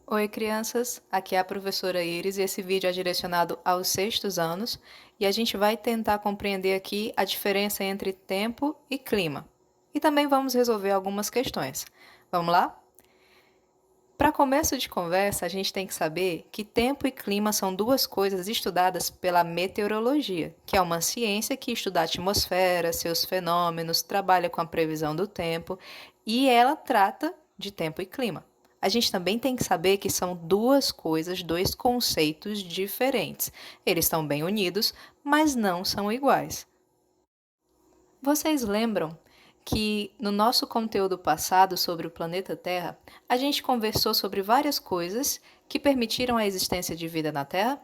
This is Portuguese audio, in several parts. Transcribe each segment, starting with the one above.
Oi, crianças! Aqui é a professora Iris e esse vídeo é direcionado aos sextos anos e a gente vai tentar compreender aqui a diferença entre tempo e clima. E também vamos resolver algumas questões. Vamos lá? Para começo de conversa, a gente tem que saber que tempo e clima são duas coisas estudadas pela meteorologia, que é uma ciência que estuda a atmosfera, seus fenômenos, trabalha com a previsão do tempo e ela trata de tempo e clima. A gente também tem que saber que são duas coisas, dois conceitos diferentes. Eles estão bem unidos, mas não são iguais. Vocês lembram que no nosso conteúdo passado sobre o planeta Terra, a gente conversou sobre várias coisas que permitiram a existência de vida na Terra?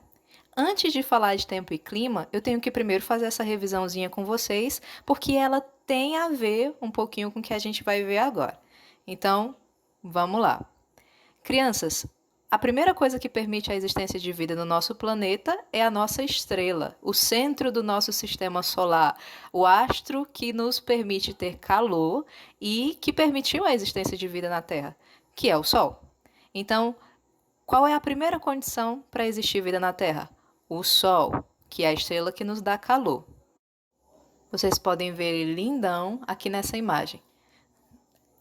Antes de falar de tempo e clima, eu tenho que primeiro fazer essa revisãozinha com vocês, porque ela tem a ver um pouquinho com o que a gente vai ver agora. Então, vamos lá. Crianças, a primeira coisa que permite a existência de vida no nosso planeta é a nossa estrela, o centro do nosso sistema solar, o astro que nos permite ter calor e que permitiu a existência de vida na Terra, que é o Sol. Então, qual é a primeira condição para existir vida na Terra? O Sol, que é a estrela que nos dá calor. Vocês podem ver ele lindão aqui nessa imagem.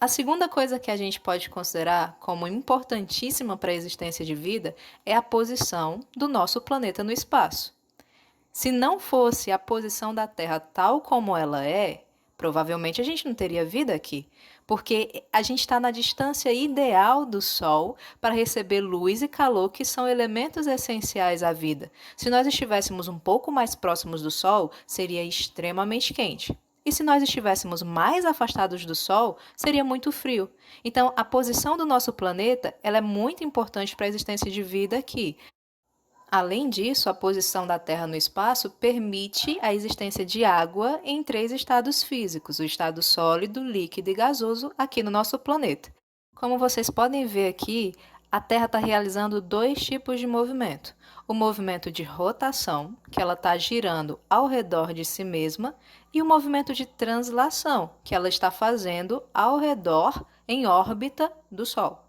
A segunda coisa que a gente pode considerar como importantíssima para a existência de vida é a posição do nosso planeta no espaço. Se não fosse a posição da Terra tal como ela é, provavelmente a gente não teria vida aqui, porque a gente está na distância ideal do Sol para receber luz e calor, que são elementos essenciais à vida. Se nós estivéssemos um pouco mais próximos do Sol, seria extremamente quente. E se nós estivéssemos mais afastados do Sol, seria muito frio. Então, a posição do nosso planeta ela é muito importante para a existência de vida aqui. Além disso, a posição da Terra no espaço permite a existência de água em três estados físicos, o estado sólido, líquido e gasoso, aqui no nosso planeta. Como vocês podem ver aqui, a Terra está realizando dois tipos de movimento. O movimento de rotação, que ela está girando ao redor de si mesma, e o movimento de translação, que ela está fazendo ao redor, em órbita, do Sol.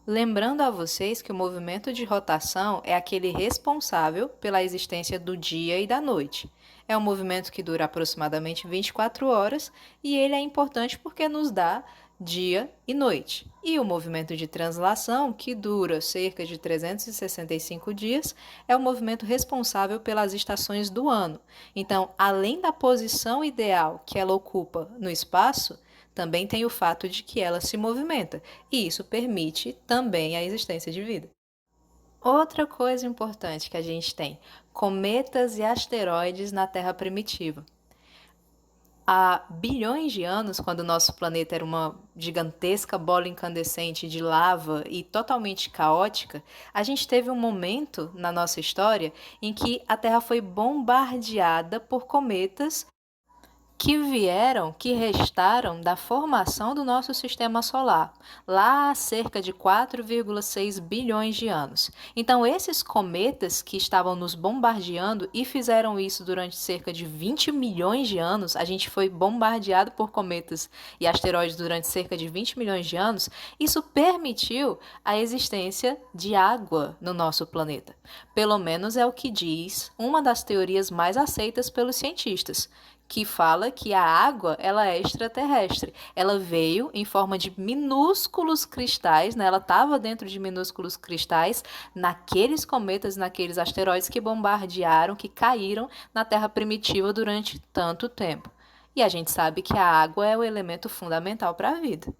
Lembrando a vocês que o movimento de rotação é aquele responsável pela existência do dia e da noite. É um movimento que dura aproximadamente 24 horas e ele é importante porque nos dá dia e noite. E o movimento de translação, que dura cerca de 365 dias, é o movimento responsável pelas estações do ano. Então, além da posição ideal que ela ocupa no espaço, também tem o fato de que ela se movimenta, e isso permite também a existência de vida. Outra coisa importante que a gente tem: cometas e asteroides na Terra primitiva. Há bilhões de anos, quando o nosso planeta era uma gigantesca bola incandescente de lava e totalmente caótica, a gente teve um momento na nossa história em que a Terra foi bombardeada por cometas que restaram da formação do nosso sistema solar, lá há cerca de 4,6 bilhões de anos. Então, esses cometas que estavam nos bombardeando e fizeram isso durante cerca de 20 milhões de anos, a gente foi bombardeado por cometas e asteroides durante cerca de 20 milhões de anos, isso permitiu a existência de água no nosso planeta. Pelo menos é o que diz uma das teorias mais aceitas pelos cientistas, que fala que a água ela é extraterrestre. Ela veio em forma de minúsculos cristais, né? Ela estava dentro de minúsculos cristais naqueles cometas, naqueles asteroides que bombardearam, que caíram na Terra primitiva durante tanto tempo. E a gente sabe que a água é o elemento fundamental para a vida.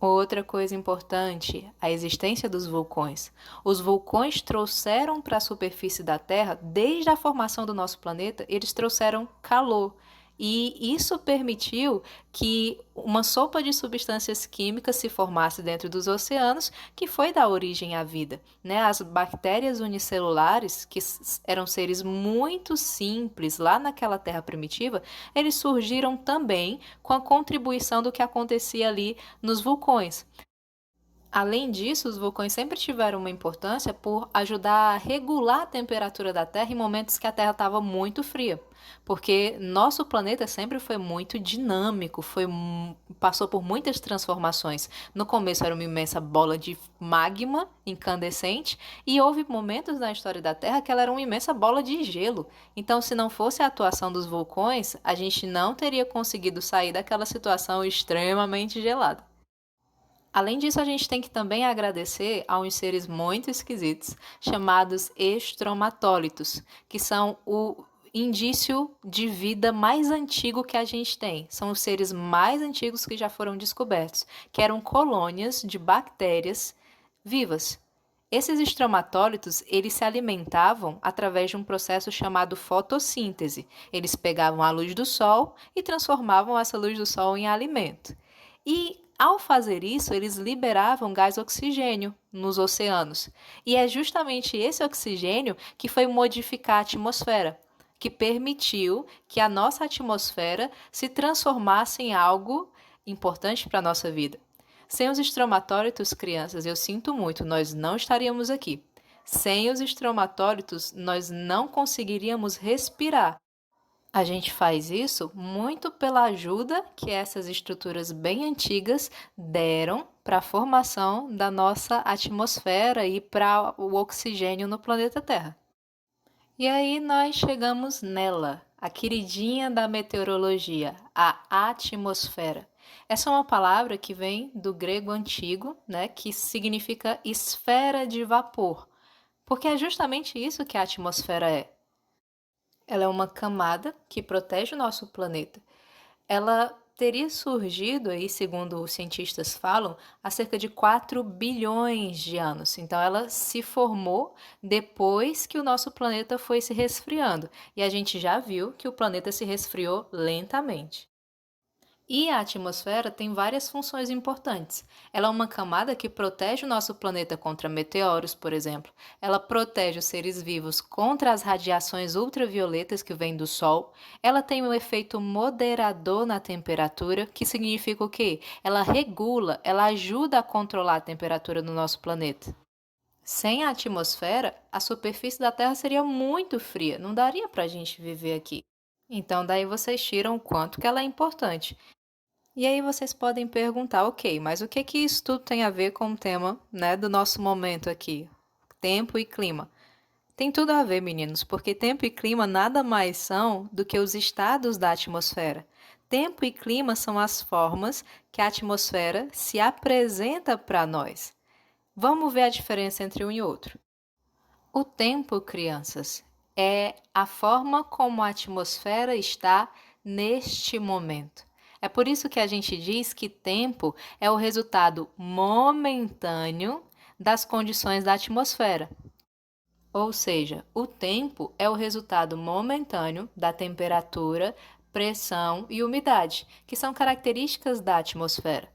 Outra coisa importante, a existência dos vulcões. Os vulcões trouxeram para a superfície da Terra, desde a formação do nosso planeta, eles trouxeram calor. E isso permitiu que uma sopa de substâncias químicas se formasse dentro dos oceanos, que foi dar origem à vida, né? As bactérias unicelulares, que eram seres muito simples lá naquela Terra primitiva, eles surgiram também com a contribuição do que acontecia ali nos vulcões. Além disso, os vulcões sempre tiveram uma importância por ajudar a regular a temperatura da Terra em momentos que a Terra estava muito fria, porque nosso planeta sempre foi muito dinâmico, passou por muitas transformações. No começo era uma imensa bola de magma incandescente e houve momentos na história da Terra que ela era uma imensa bola de gelo. Então, se não fosse a atuação dos vulcões, a gente não teria conseguido sair daquela situação extremamente gelada. Além disso, a gente tem que também agradecer a uns seres muito esquisitos chamados estromatólitos, que são o indício de vida mais antigo que a gente tem. São os seres mais antigos que já foram descobertos, que eram colônias de bactérias vivas. Esses estromatólitos, eles se alimentavam através de um processo chamado fotossíntese. Eles pegavam a luz do sol e transformavam essa luz do sol em alimento. E ao fazer isso, eles liberavam gás oxigênio nos oceanos. E é justamente esse oxigênio que foi modificar a atmosfera, que permitiu que a nossa atmosfera se transformasse em algo importante para a nossa vida. Sem os estromatólitos, crianças, eu sinto muito, nós não estaríamos aqui. Sem os estromatólitos, nós não conseguiríamos respirar. A gente faz isso muito pela ajuda que essas estruturas bem antigas deram para a formação da nossa atmosfera e para o oxigênio no planeta Terra. E aí nós chegamos nela, a queridinha da meteorologia, a atmosfera. Essa é uma palavra que vem do grego antigo, né, que significa esfera de vapor, porque é justamente isso que a atmosfera é. Ela é uma camada que protege o nosso planeta. Ela teria surgido aí, segundo os cientistas falam, há cerca de 4 bilhões de anos. Então ela se formou depois que o nosso planeta foi se resfriando. E a gente já viu que o planeta se resfriou lentamente. E a atmosfera tem várias funções importantes. Ela é uma camada que protege o nosso planeta contra meteoros, por exemplo. Ela protege os seres vivos contra as radiações ultravioletas que vêm do Sol. Ela tem um efeito moderador na temperatura, que significa o quê? Ela regula, ela ajuda a controlar a temperatura do nosso planeta. Sem a atmosfera, a superfície da Terra seria muito fria, não daria para a gente viver aqui. Então, daí vocês tiram o quanto que ela é importante. E aí vocês podem perguntar, ok, mas o que que isso tudo tem a ver com o tema, né, do nosso momento aqui? Tempo e clima. Tem tudo a ver, meninos, porque tempo e clima nada mais são do que os estados da atmosfera. Tempo e clima são as formas que a atmosfera se apresenta para nós. Vamos ver a diferença entre um e outro. O tempo, crianças, é a forma como a atmosfera está neste momento. É por isso que a gente diz que tempo é o resultado momentâneo das condições da atmosfera. Ou seja, o tempo é o resultado momentâneo da temperatura, pressão e umidade, que são características da atmosfera.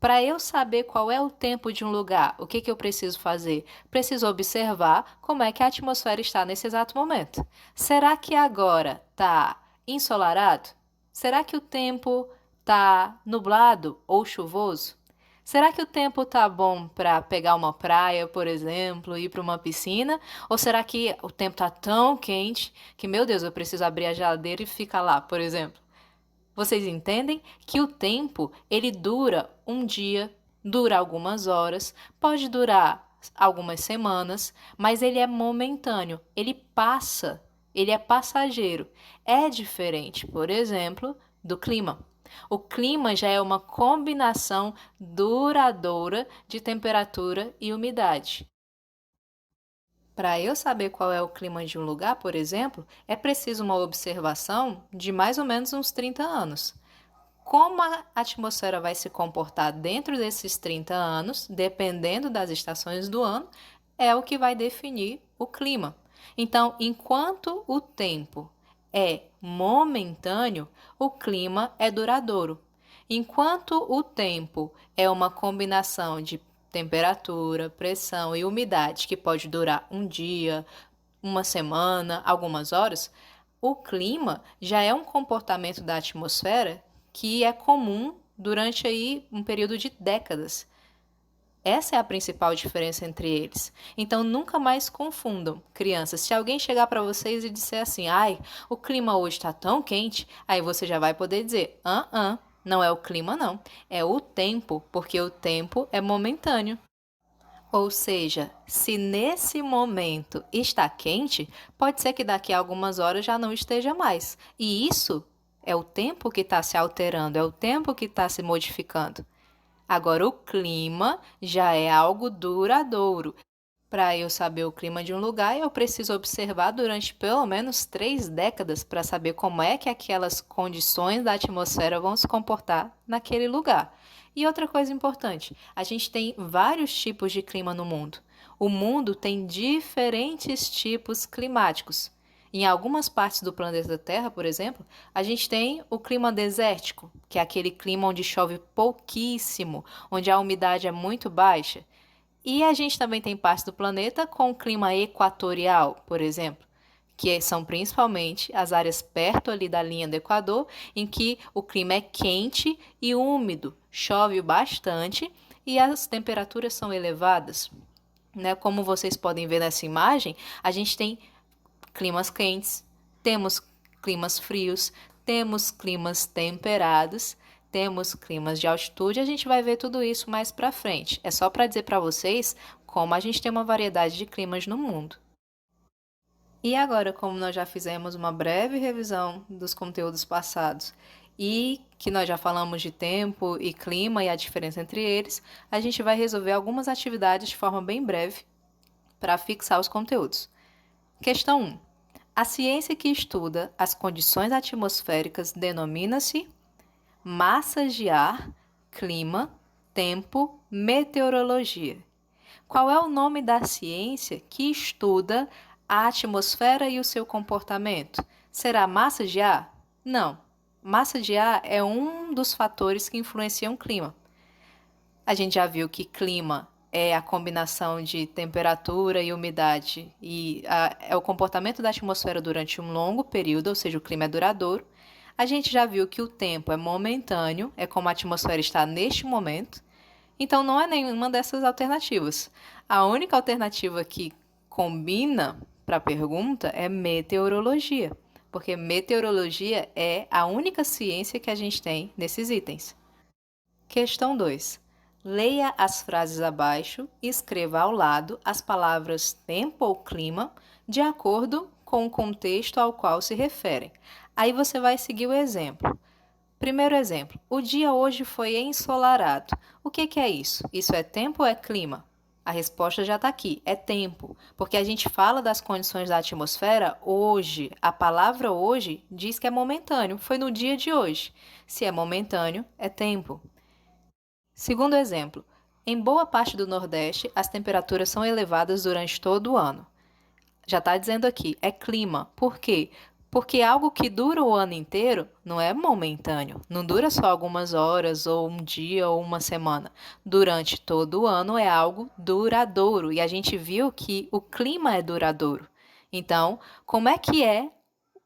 Para eu saber qual é o tempo de um lugar, o que que eu preciso fazer? Preciso observar como é que a atmosfera está nesse exato momento. Será que agora está ensolarado? Será que o tempo está nublado ou chuvoso? Será que o tempo tá bom para pegar uma praia, por exemplo, ir para uma piscina? Ou será que o tempo tá tão quente que, meu Deus, eu preciso abrir a geladeira e ficar lá, por exemplo? Vocês entendem que o tempo, ele dura um dia, dura algumas horas, pode durar algumas semanas, mas ele é momentâneo, ele passa, ele é passageiro. É diferente, por exemplo, do clima. O clima já é uma combinação duradoura de temperatura e umidade. Para eu saber qual é o clima de um lugar, por exemplo, é preciso uma observação de mais ou menos uns 30 anos. Como a atmosfera vai se comportar dentro desses 30 anos, dependendo das estações do ano, é o que vai definir o clima. Então, enquanto o tempo é momentâneo, o clima é duradouro. Enquanto o tempo é uma combinação de temperatura, pressão e umidade que pode durar um dia, uma semana, algumas horas, o clima já é um comportamento da atmosfera que é comum durante aí um período de décadas. Essa é a principal diferença entre eles. Então, nunca mais confundam. Crianças, se alguém chegar para vocês e disser assim, ai, o clima hoje está tão quente, aí você já vai poder dizer, não é o clima não, é o tempo, porque o tempo é momentâneo. Ou seja, se nesse momento está quente, pode ser que daqui a algumas horas já não esteja mais. E isso é o tempo que está se alterando, é o tempo que está se modificando. Agora, o clima já é algo duradouro. Para eu saber o clima de um lugar, eu preciso observar durante pelo menos 3 décadas para saber como é que aquelas condições da atmosfera vão se comportar naquele lugar. E outra coisa importante, a gente tem vários tipos de clima no mundo. O mundo tem diferentes tipos climáticos. Em algumas partes do planeta Terra, por exemplo, a gente tem o clima desértico, que é aquele clima onde chove pouquíssimo, onde a umidade é muito baixa. E a gente também tem partes do planeta com clima equatorial, por exemplo, que são principalmente as áreas perto ali da linha do Equador, em que o clima é quente e úmido, chove bastante e as temperaturas são elevadas. Né? Como vocês podem ver nessa imagem, a gente tem climas quentes, temos climas frios, temos climas temperados, temos climas de altitude, a gente vai ver tudo isso mais para frente. É só para dizer para vocês como a gente tem uma variedade de climas no mundo. E agora, como nós já fizemos uma breve revisão dos conteúdos passados e que nós já falamos de tempo e clima e a diferença entre eles, a gente vai resolver algumas atividades de forma bem breve para fixar os conteúdos. Questão 1. A ciência que estuda as condições atmosféricas denomina-se massas de ar, clima, tempo, meteorologia. Qual é o nome da ciência que estuda a atmosfera e o seu comportamento? Será massa de ar? Não. Massa de ar é um dos fatores que influenciam o clima. A gente já viu que clima é a combinação de temperatura e umidade e é o comportamento da atmosfera durante um longo período, ou seja, o clima é duradouro. A gente já viu que o tempo é momentâneo, é como a atmosfera está neste momento. Então, não é nenhuma dessas alternativas. A única alternativa que combina para a pergunta é meteorologia, porque meteorologia é a única ciência que a gente tem nesses itens. Questão 2. Leia as frases abaixo e escreva ao lado as palavras tempo ou clima de acordo com o contexto ao qual se referem. Aí você vai seguir o exemplo. Primeiro exemplo: o dia hoje foi ensolarado. O que é isso? Isso é tempo ou é clima? A resposta já está aqui, é tempo, porque a gente fala das condições da atmosfera hoje. A palavra hoje diz que é momentâneo, foi no dia de hoje. Se é momentâneo, é tempo. Segundo exemplo, em boa parte do Nordeste, as temperaturas são elevadas durante todo o ano. Já está dizendo aqui, é clima. Por quê? Porque algo que dura o ano inteiro não é momentâneo, não dura só algumas horas, ou um dia, ou uma semana. Durante todo o ano é algo duradouro, e a gente viu que o clima é duradouro. Então, como é que é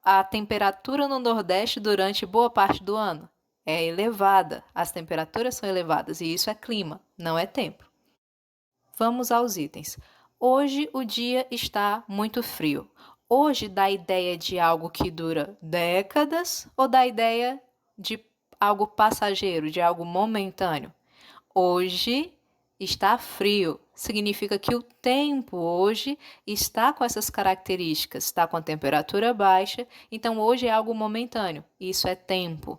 a temperatura no Nordeste durante boa parte do ano? É elevada, as temperaturas são elevadas, e isso é clima, não é tempo. Vamos aos itens. Hoje o dia está muito frio. Hoje dá a ideia de algo que dura décadas ou dá a ideia de algo passageiro, de algo momentâneo? Hoje está frio. Significa que o tempo hoje está com essas características, está com a temperatura baixa, então hoje é algo momentâneo. Isso é tempo.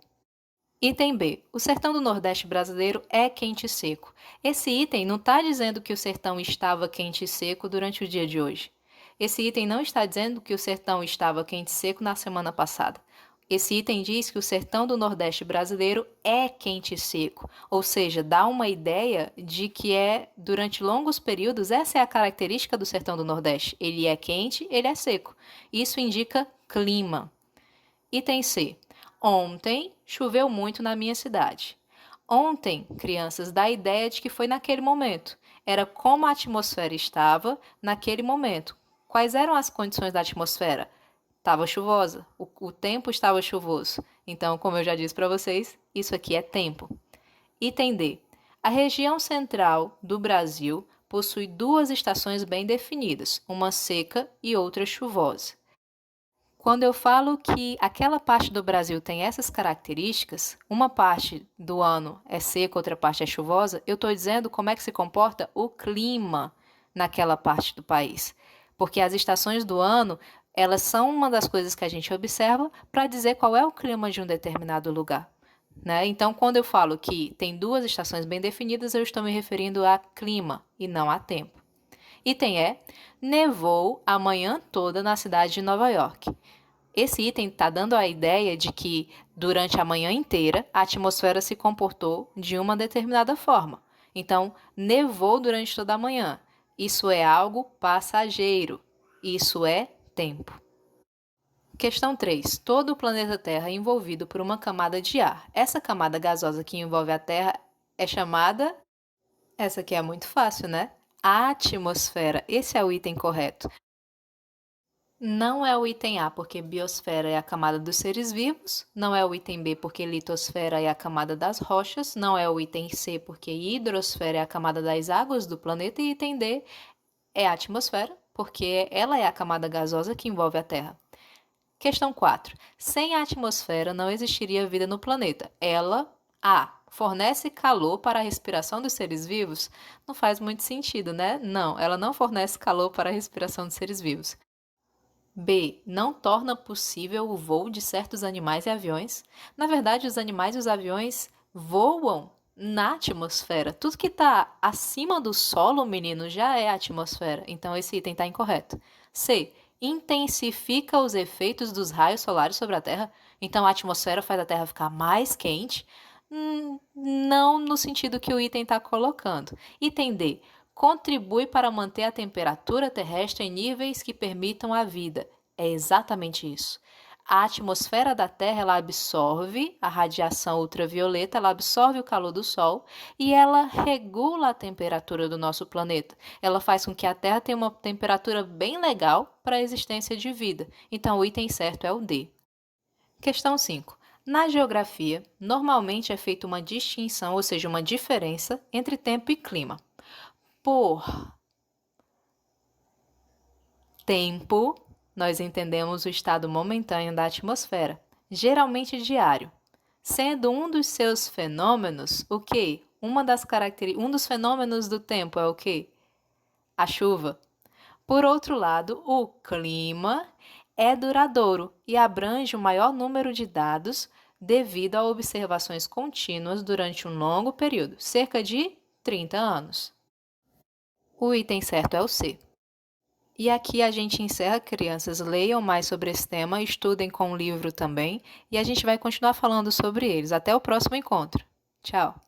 Item B. O sertão do Nordeste brasileiro é quente e seco. Esse item não está dizendo que o sertão estava quente e seco durante o dia de hoje. Esse item não está dizendo que o sertão estava quente e seco na semana passada. Esse item diz que o sertão do Nordeste brasileiro é quente e seco, ou seja, dá uma ideia de que é durante longos períodos. Essa é a característica do sertão do Nordeste. Ele é quente, ele é seco. Isso indica clima. Item C. Ontem choveu muito na minha cidade. Ontem, crianças, dá a ideia de que foi naquele momento. Era como a atmosfera estava naquele momento. Quais eram as condições da atmosfera? Estava chuvosa, o tempo estava chuvoso. Então, como eu já disse para vocês, isso aqui é tempo. Item D. A região central do Brasil possui duas estações bem definidas, uma seca e outra chuvosa. Quando eu falo que aquela parte do Brasil tem essas características, uma parte do ano é seca, outra parte é chuvosa, eu estou dizendo como é que se comporta o clima naquela parte do país. Porque as estações do ano, elas são uma das coisas que a gente observa para dizer qual é o clima de um determinado lugar. Né? Então, quando eu falo que tem duas estações bem definidas, eu estou me referindo a clima e não a tempo. Item é: nevou a manhã toda na cidade de Nova York. Esse item está dando a ideia de que, durante a manhã inteira, a atmosfera se comportou de uma determinada forma. Então, nevou durante toda a manhã. Isso é algo passageiro. Isso é tempo. Questão 3. Todo o planeta Terra é envolvido por uma camada de ar. Essa camada gasosa que envolve a Terra é chamada... Essa aqui é muito fácil, né? A atmosfera. Esse é o item correto. Não é o item A, porque biosfera é a camada dos seres vivos. Não é o item B, porque litosfera é a camada das rochas. Não é o item C, porque hidrosfera é a camada das águas do planeta. E item D é a atmosfera, porque ela é a camada gasosa que envolve a Terra. Questão 4. Sem a atmosfera não existiria vida no planeta. Ela, A, fornece calor para a respiração dos seres vivos? Não faz muito sentido, né? Não, ela não fornece calor para a respiração dos seres vivos. B, não torna possível o voo de certos animais e aviões? Na verdade, os animais e os aviões voam na atmosfera. Tudo que está acima do solo, menino, já é a atmosfera. Então, esse item está incorreto. C, intensifica os efeitos dos raios solares sobre a Terra. Então, a atmosfera faz a Terra ficar mais quente? Não no sentido que o item está colocando. Item D, contribui para manter a temperatura terrestre em níveis que permitam a vida. É exatamente isso. A atmosfera da Terra ela absorve a radiação ultravioleta, ela absorve o calor do Sol e ela regula a temperatura do nosso planeta. Ela faz com que a Terra tenha uma temperatura bem legal para a existência de vida. Então, o item certo é o D. Questão 5. Na geografia, normalmente é feita uma distinção, ou seja, uma diferença entre tempo e clima. Por tempo, nós entendemos o estado momentâneo da atmosfera, geralmente diário, sendo um dos seus fenômenos o quê? Um dos fenômenos do tempo é o quê? A chuva. Por outro lado, o clima é duradouro e abrange o maior número de dados devido a observações contínuas durante um longo período, cerca de 30 anos. O item certo é o C. E aqui a gente encerra, crianças. Leiam mais sobre esse tema, estudem com o livro também, e a gente vai continuar falando sobre eles. Até o próximo encontro. Tchau!